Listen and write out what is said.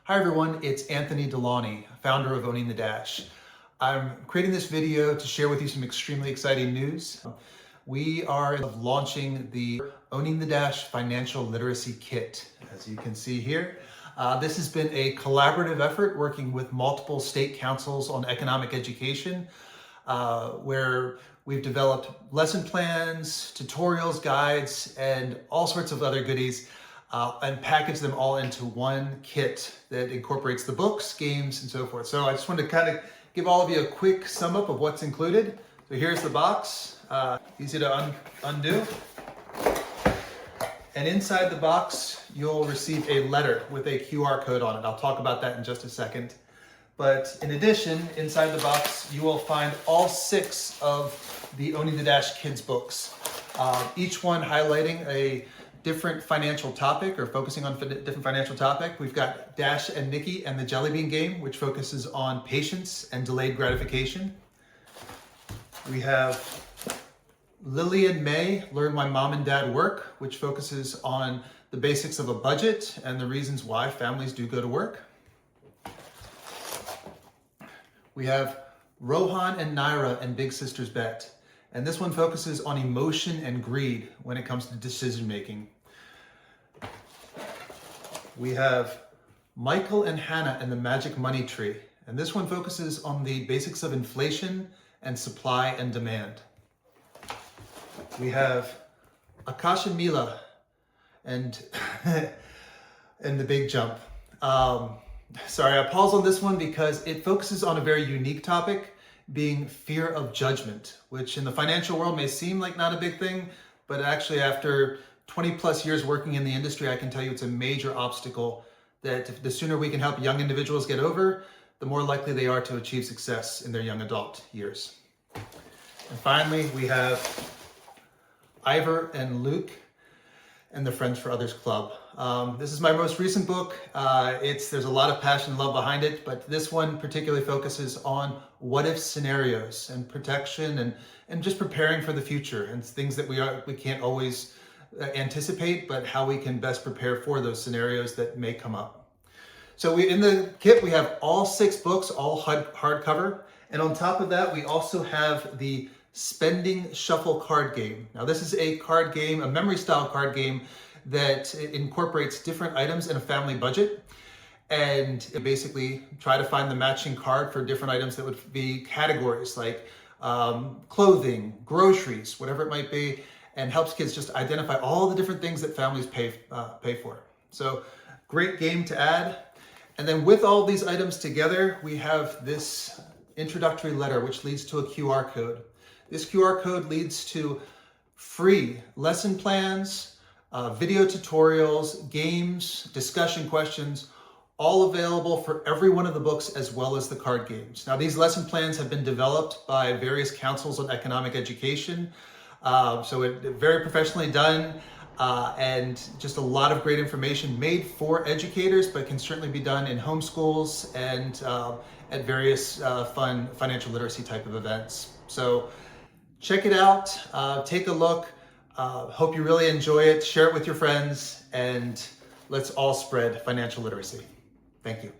Hi everyone, it's Anthony Delauney, founder of Owning the Dash. I'm creating this video to share with you some extremely exciting news. We are launching the Owning the Dash Financial Literacy Kit, as you can see here. This has been a collaborative effort working with multiple state councils on economic education, where we've developed lesson plans, tutorials, guides, and all sorts of other goodies, and package them all into one kit that incorporates the books, games, and so forth. So I just wanted to kind of give all of you a quick sum up of what's included. So here's the box, easy to undo. And inside the box, you'll receive a letter with a QR code on it. I'll talk about that in just a second. But in addition, inside the box, you will find all 6 of the Owning the Dash Kids books, each one highlighting a different financial topic or focusing on a different financial topic. We've got Dash and Nikki and the Jelly Bean Game, which focuses on patience and delayed gratification. We have Lily and May, Learn My Mom and Dad Work, which focuses on the basics of a budget and the reasons why families do go to work. We have Rohan and Naira and Big Sister's Bet. And this one focuses on emotion and greed when it comes to decision making. We have Michael and Hannah and the Magic Money Tree. And this one focuses on the basics of inflation and supply and demand. We have Akash and Mila and, and the Big Jump. Sorry, I pause on this one because it focuses on a very unique topic, being fear of judgment, which in the financial world may seem like not a big thing, but actually after 20 plus years working in the industry, I can tell you it's a major obstacle that the sooner we can help young individuals get over, the more likely they are to achieve success in their young adult years. And finally, we have Ivor and Luke and the Friends for Others Club. This is my most recent book. There's a lot of passion and love behind it, but this one particularly focuses on what-if scenarios and protection and just preparing for the future and things that we can't always anticipate, but how we can best prepare for those scenarios that may come up. So in the kit, we have all 6 books, all hardcover, and on top of that, we also have the Spending Shuffle card game. Now this is a card game, a memory style card game that incorporates different items in a family budget, and basically try to find the matching card for different items that would be categories like clothing, groceries, whatever it might be, and helps kids just identify all the different things that families pay for. So great game to add. And then with all these items together, we have this introductory letter, which leads to a QR code. This QR code leads to free lesson plans, video tutorials, games, discussion questions, all available for every one of the books as well as the card games. Now, these lesson plans have been developed by various councils on economic education. So it's very professionally done and just a lot of great information made for educators, but can certainly be done in homeschools and at various fun financial literacy type of events. So check it out, take a look. Hope you really enjoy it. Share it with your friends, and let's all spread financial literacy. Thank you.